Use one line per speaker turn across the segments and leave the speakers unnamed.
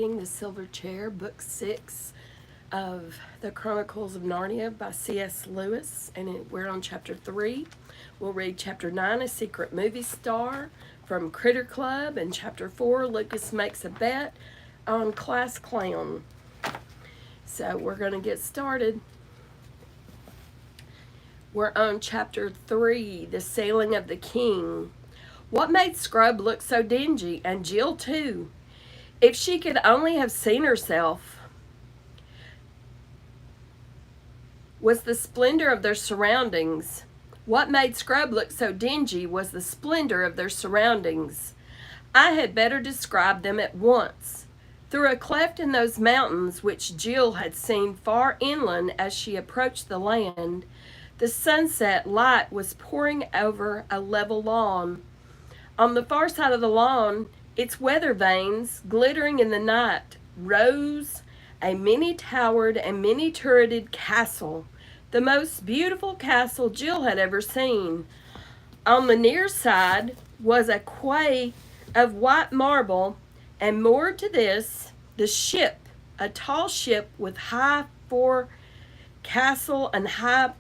reading The Silver Chair, Book 6 of the Chronicles of Narnia by C.S. Lewis, and we're on Chapter 3. We'll read Chapter 9, A Secret Movie Star from Critter Club, and Chapter 4, Lucas Makes a Bet on Class Clown. So we're going to get started. We're on Chapter 3, The Sailing of the King. What made Scrub look so dingy, and Jill too? If she could only have seen herself, was the splendor of their surroundings. What made Scrub look so dingy was the splendor of their surroundings. I had better describe them at once. Through a cleft in those mountains, which Jill had seen far inland as she approached the land, the sunset light was pouring over a level lawn. On the far side of the lawn, its weather vanes, glittering in the night, rose a many-towered and many-turreted castle, the most beautiful castle Jill had ever seen. On the near side was a quay of white marble, and moored to this, the ship, a tall ship with high forecastle and high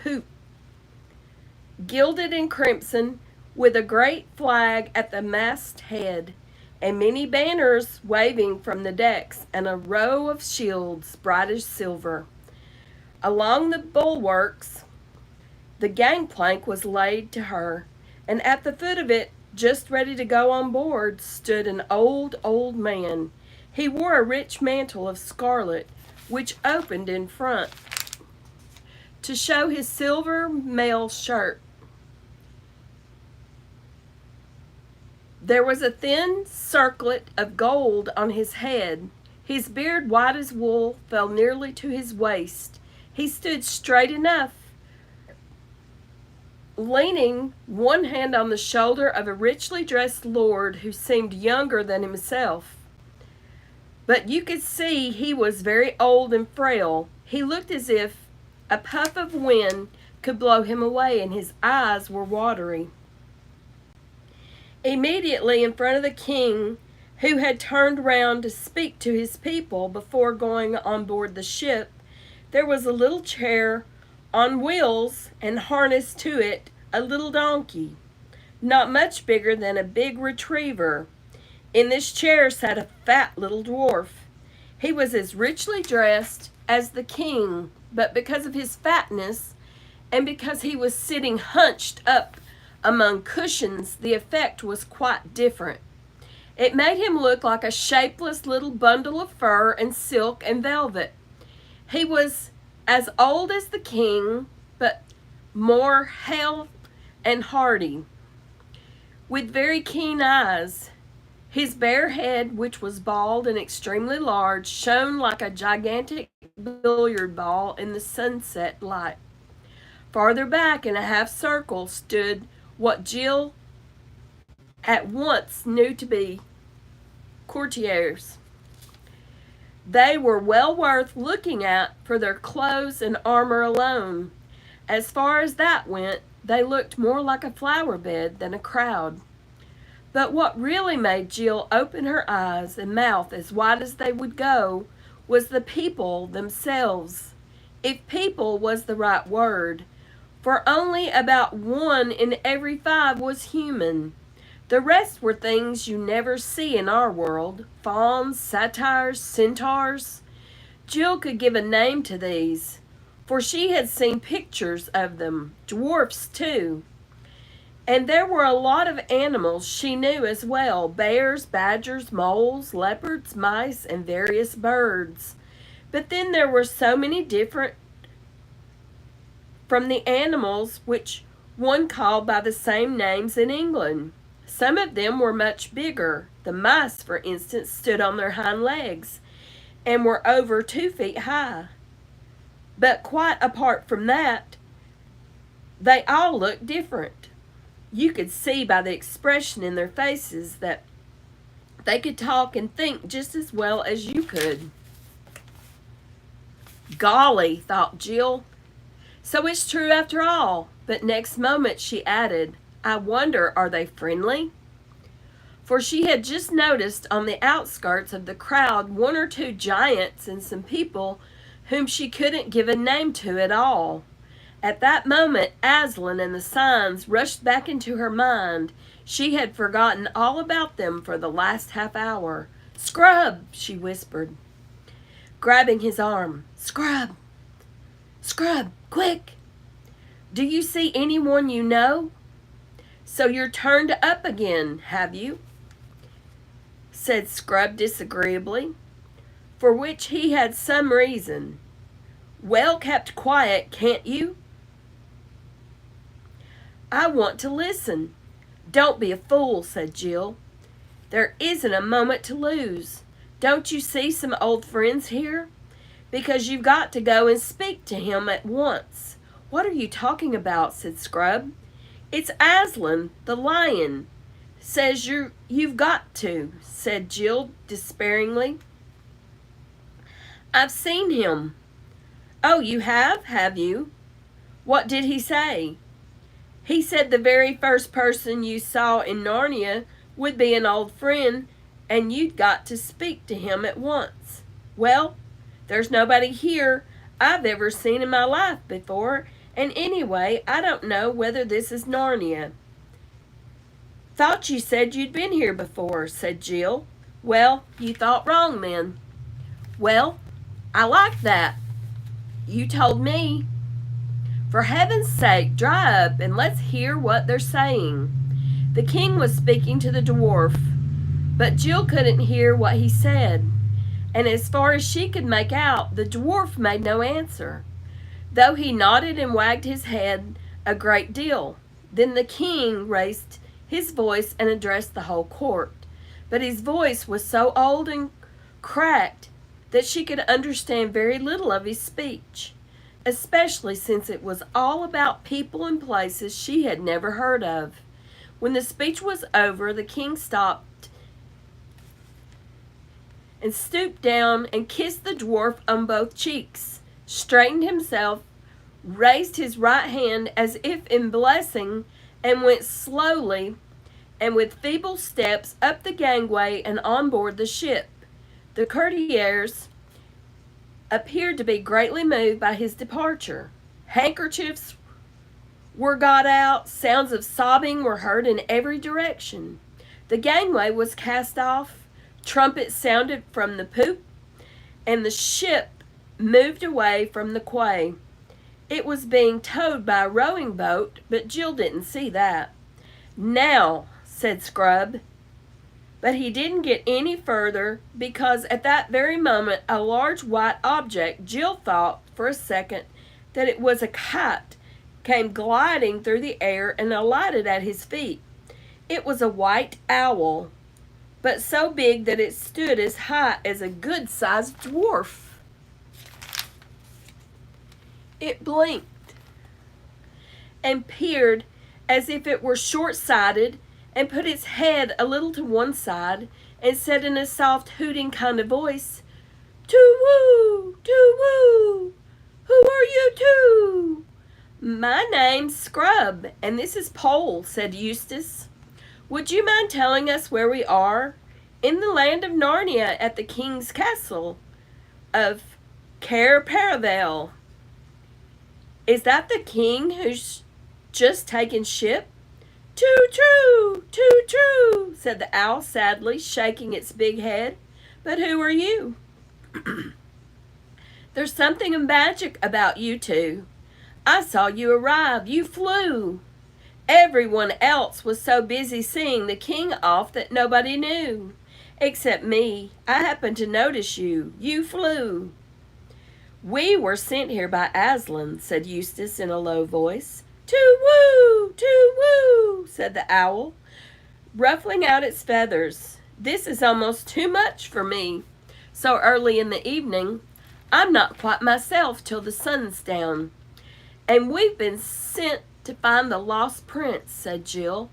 poop, gilded in crimson, with a great flag at the masthead, and many banners waving from the decks, and a row of shields bright as silver. Along the bulwarks, the gangplank was laid to her, and at the foot of it, just ready to go on board, stood an old man. He wore a rich mantle of scarlet, which opened in front to show his silver mail shirt. There was a thin circlet of gold on his head. His beard, white as wool, fell nearly to his waist. He stood straight enough, leaning one hand on the shoulder of a richly dressed lord who seemed younger than himself. But you could see he was very old and frail. He looked as if a puff of wind could blow him away, and his eyes were watery. Immediately in front of the king, who had turned round to speak to his people before going on board the ship, there was a little chair on wheels, and harnessed to it a little donkey, not much bigger than a big retriever. In this chair sat a fat little dwarf. He was as richly dressed as the king, but because of his fatness, and because he was sitting hunched up among cushions, the effect was quite different. It made him look like a shapeless little bundle of fur and silk and velvet. He was as old as the king, but more hale and hearty, with very keen eyes. His bare head, which was bald and extremely large, shone like a gigantic billiard ball in the sunset light. Farther back in a half circle stood what Jill at once knew to be courtiers. They were well worth looking at for their clothes and armor alone. As far as that went, they looked more like a flower bed than a crowd. But what really made Jill open her eyes and mouth as wide as they would go was the people themselves, if people was the right word, for only about 1 in every 5 was human. The rest were things you never see in our world: fawns, satyrs, centaurs. Jill could give a name to these, for she had seen pictures of them, dwarfs too. And there were a lot of animals she knew as well: bears, badgers, moles, leopards, mice, and various birds. But then there were so many different from the animals which one called by the same names in England. Some of them were much bigger. The mice, for instance, stood on their hind legs and were over 2 feet high. But quite apart from that, they all looked different. You could see by the expression in their faces that they could talk and think just as well as you could. Golly, thought Jill. So it's true after all. But next moment she added, I wonder, are they friendly? for she had just noticed on the outskirts of the crowd one or two giants and some people whom she couldn't give a name to at all. At that moment, Aslan and the signs rushed back into her mind. She had forgotten all about them for the last half hour. "Scrub," she whispered, grabbing his arm. "Scrub! Scrub, quick! Do you see anyone you know? So you're turned up again, have you?" said Scrub disagreeably, for which he had some reason. "Well, kept quiet, can't you?" "I want to listen." "Don't be a fool," said Jill. "There isn't a moment to lose. Don't you see some old friends here? Because you've got to go and speak to him at once." "What are you talking about?" said Scrub. "It's Aslan, the lion, says you've got to," said Jill despairingly. "I've seen him." "Oh, you have you? What did he say?" "He said the very first person you saw in Narnia would be an old friend, and you'd got to speak to him at once." "Well, there's nobody here I've ever seen in my life before, and anyway, I don't know whether this is Narnia." "Thought you said you'd been here before," said Jill. "Well, you thought wrong then." "Well, I like that. You told me." "For heaven's sake, dry up and let's hear what they're saying." The king was speaking to the dwarf, but Jill couldn't hear what he said, and as far as she could make out, the dwarf made no answer, though he nodded and wagged his head a great deal. Then the king raised his voice and addressed the whole court, but his voice was so old and cracked that she could understand very little of his speech, especially since it was all about people and places she had never heard of. When the speech was over, the king stopped and stooped down and kissed the dwarf on both cheeks, straightened himself, raised his right hand as if in blessing, and went slowly and with feeble steps up the gangway and on board the ship. The courtiers appeared to be greatly moved by his departure. Handkerchiefs were got out, sounds of sobbing were heard in every direction. The gangway was cast off, trumpets sounded from the poop, and the ship moved away from the quay. It was being towed by a rowing boat, but Jill didn't see that. "Now," said Scrub, but he didn't get any further because at that very moment a large white object, Jill thought for a second that it was a kite, came gliding through the air and alighted at his feet. It was a white owl, but so big that it stood as high as a good-sized dwarf. It blinked and peered as if it were short-sighted, and put its head a little to one side and said in a soft hooting kind of voice, "Too-woo, too-woo, who are you two?" "My name's Scrub, and this is Pole," said Eustace. "Would you mind telling us where we are?" "In the land of Narnia at the king's castle of Cair Paravel." "Is that the king who's just taken ship?" "Too true, too true," said the owl sadly, shaking its big head. "But who are you?" "There's something magic about you two. I saw you arrive. You flew. Everyone else was so busy seeing the king off that nobody knew. Except me. I happened to notice you. You flew." "We were sent here by Aslan," said Eustace in a low voice. "Too-woo, too-woo," said the owl, ruffling out its feathers. "This is almost too much for me. So early in the evening, I'm not quite myself till the sun's down. And we've been sent to find the lost prince," said Jill,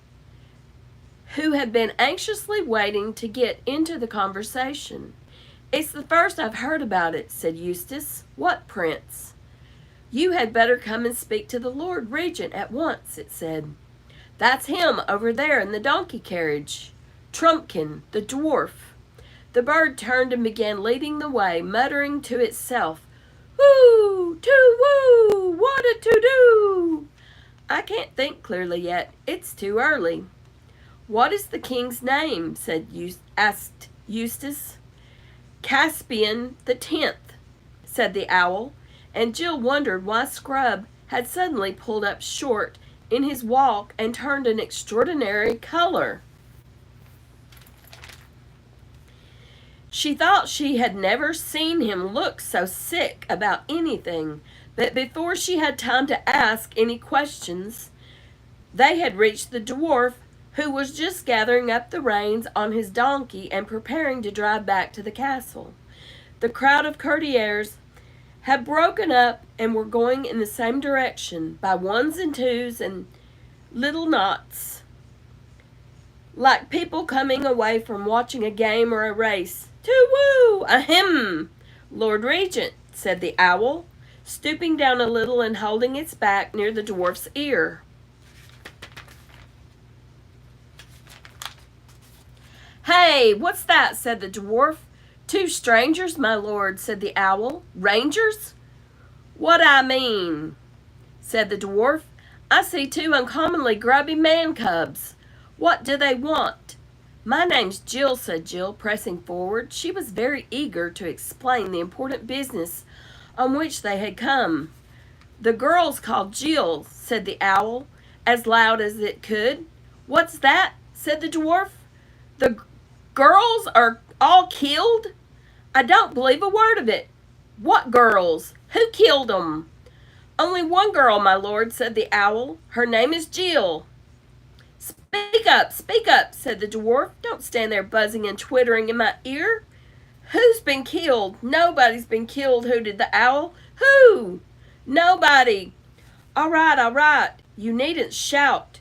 who had been anxiously waiting to get into the conversation. "It's the first I've heard about it," said Eustace. "What prince?" "You had better come and speak to the Lord Regent at once," it said. "That's him over there in the donkey carriage." Trumpkin, the dwarf. The bird turned and began leading the way, muttering to itself, "Woo, to woo, what a to do!" "I can't think clearly yet. It's too early." "What is the king's name?" asked Eustace. "Caspian the 10th," said the owl, and Jill wondered why Scrub had suddenly pulled up short in his walk and turned an extraordinary color. She thought she had never seen him look so sick about anything, but before she had time to ask any questions, they had reached the dwarf, who was just gathering up the reins on his donkey and preparing to drive back to the castle. The crowd of courtiers had broken up and were going in the same direction by ones and twos and little knots, like people coming away from watching a game or a race. "To-woo! Ahem! Lord Regent," said the owl, stooping down a little and holding its back near the dwarf's ear. "Hey, what's that?" said the dwarf. "Two strangers, my lord," said the owl. "Rangers?" "What I mean," said the dwarf. "I see two uncommonly grubby man-cubs. What do they want?" "My name's Jill," said Jill, pressing forward. She was very eager to explain the important business on which they had come. "The girl's called Jill," said the owl, as loud as it could. "What's that?" said the dwarf. "The girls are all killed? I don't believe a word of it. What girls? Who killed 'em?" "Only one girl, my lord," said the owl. "Her name is Jill." Speak up," said the dwarf. "Don't stand there buzzing and twittering in my ear." "Who's been killed?" "Nobody's been killed," hooted the owl. "Who?" "Nobody." All right. You needn't shout.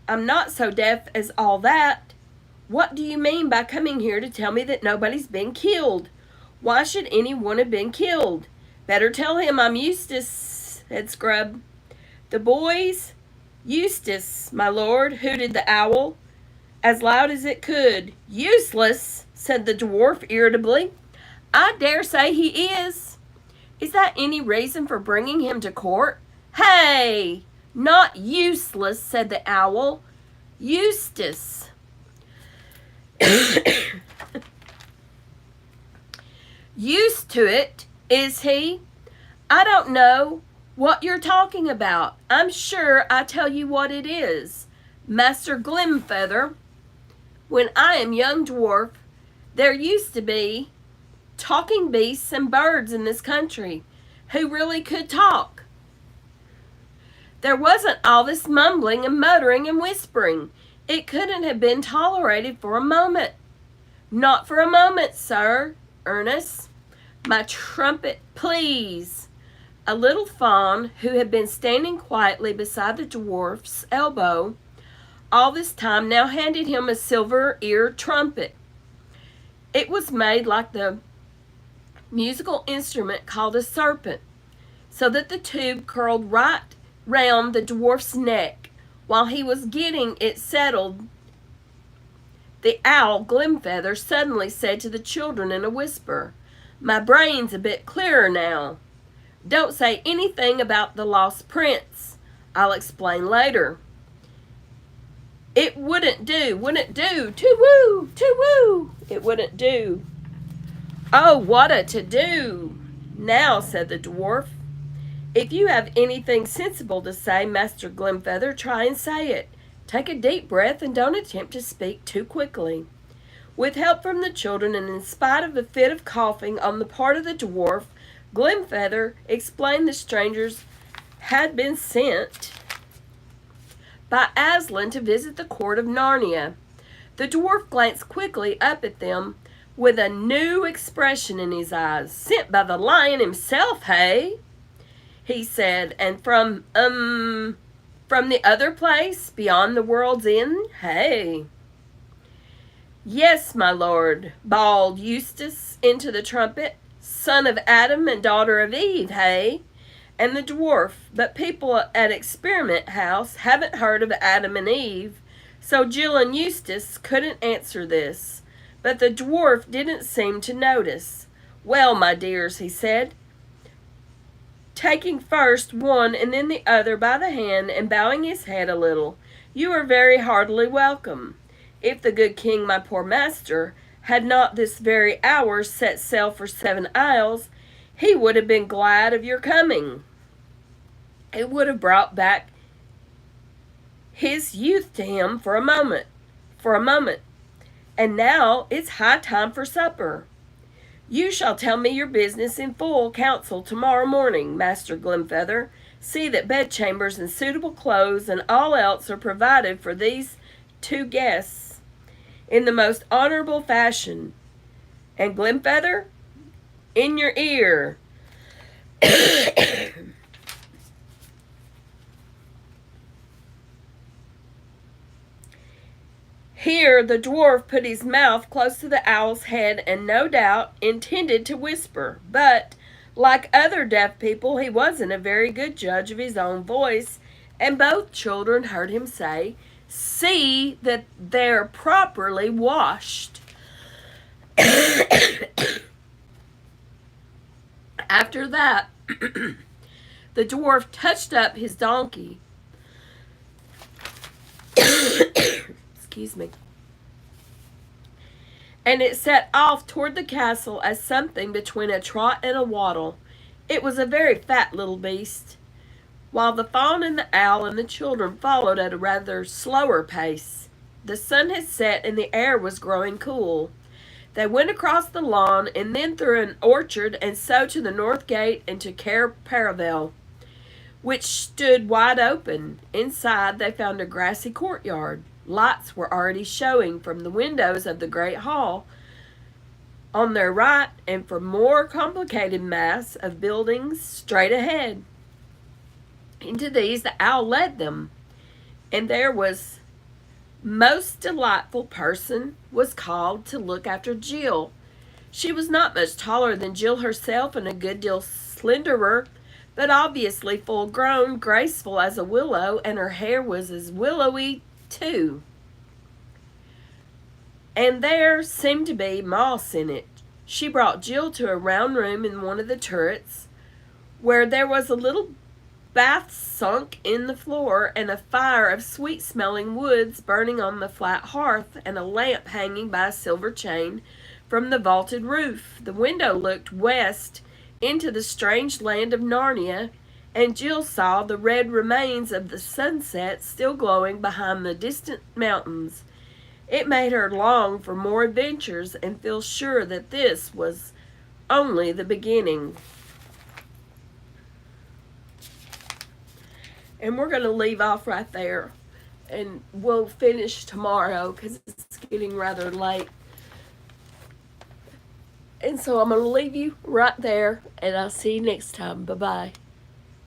I'm not so deaf as all that. What do you mean by coming here to tell me that nobody's been killed? Why should anyone have been killed?" "Better tell him I'm Eustace," said Scrub. "The boys?" "Eustace, my lord," hooted the owl, as loud as it could. "Useless," said the dwarf irritably. "I dare say he is. Is that any reason for bringing him to court?" "Hey! Not useless," said the owl. "Eustace." "Used to it, is he? I don't know what you're talking about. I'm sure I tell you what it is. Master Glimfeather, when I am young dwarf, there used to be talking beasts and birds in this country who really could talk. There wasn't all this mumbling and muttering and whispering. It couldn't have been tolerated for a moment. Not for a moment, sir. Ernest, my trumpet, please." A little fawn, who had been standing quietly beside the dwarf's elbow all this time, now handed him a silver-eared trumpet. It was made like the musical instrument called a serpent, so that the tube curled right round the dwarf's neck. While he was getting it settled, the owl Glimfeather suddenly said to the children in a whisper, "My brain's a bit clearer now. Don't say anything about the lost prince. I'll explain later." It wouldn't do. To-woo, to-woo. It wouldn't do. "Oh, what a to-do. Now," said the dwarf, "if you have anything sensible to say, Master Glimfeather, try and say it. Take a deep breath and don't attempt to speak too quickly." With help from the children, and in spite of a fit of coughing on the part of the dwarf, Glimfeather explained the strangers had been sent by Aslan to visit the court of Narnia. The dwarf glanced quickly up at them with a new expression in his eyes. "Sent by the lion himself, hey?" he said. "And from the other place, beyond the world's end, hey?" "Yes, my lord," bawled Eustace into the trumpet. "Son of Adam and daughter of Eve, hey?" And the dwarf, "But people at Experiment House haven't heard of Adam and Eve, So Jill and Eustace couldn't answer this, but the dwarf didn't seem to notice. "Well, my dears," he said, taking first one and then the other by the hand and bowing his head a little, "you are very heartily welcome. If the good king, my poor master, had not this very hour set sail for 7 Isles, he would have been glad of your coming. It would have brought back his youth to him for a moment. And now it's high time for supper. You shall tell me your business in full council tomorrow morning, Master Glimfeather. See that bedchambers and suitable clothes and all else are provided for these 2 guests in the most honorable fashion. And Glimfeather, in your ear." Here the dwarf put his mouth close to the owl's head and no doubt intended to whisper, but, like other deaf people, he wasn't a very good judge of his own voice, and both children heard him say, "See that they're properly washed." After that, the dwarf touched up his donkey. Excuse me. And it set off toward the castle as something between a trot and a waddle. It was a very fat little beast, while the fawn and the owl and the children followed at a rather slower pace. The sun had set and the air was growing cool. They went across the lawn and then through an orchard and so to the north gate and to Cair Paravel, which stood wide open. Inside they found a grassy courtyard. Lights were already showing from the windows of the great hall on their right and from more complicated mass of buildings straight ahead. Into these the owl led them, and there was most delightful person was called to look after Jill. She was not much taller than Jill herself and a good deal slenderer, but obviously full grown, graceful as a willow, and her hair was as willowy too. And there seemed to be moss in it. She brought Jill to a round room in one of the turrets, where there was a little bath sunk in the floor, and a fire of sweet-smelling woods burning on the flat hearth, and a lamp hanging by a silver chain from the vaulted roof. The window looked west into the strange land of Narnia, and Jill saw the red remains of the sunset still glowing behind the distant mountains. It made her long for more adventures and feel sure that this was only the beginning. And we're going to leave off right there, and we'll finish tomorrow because it's getting rather late. And so I'm going to leave you right there, and I'll see you next time. Bye-bye.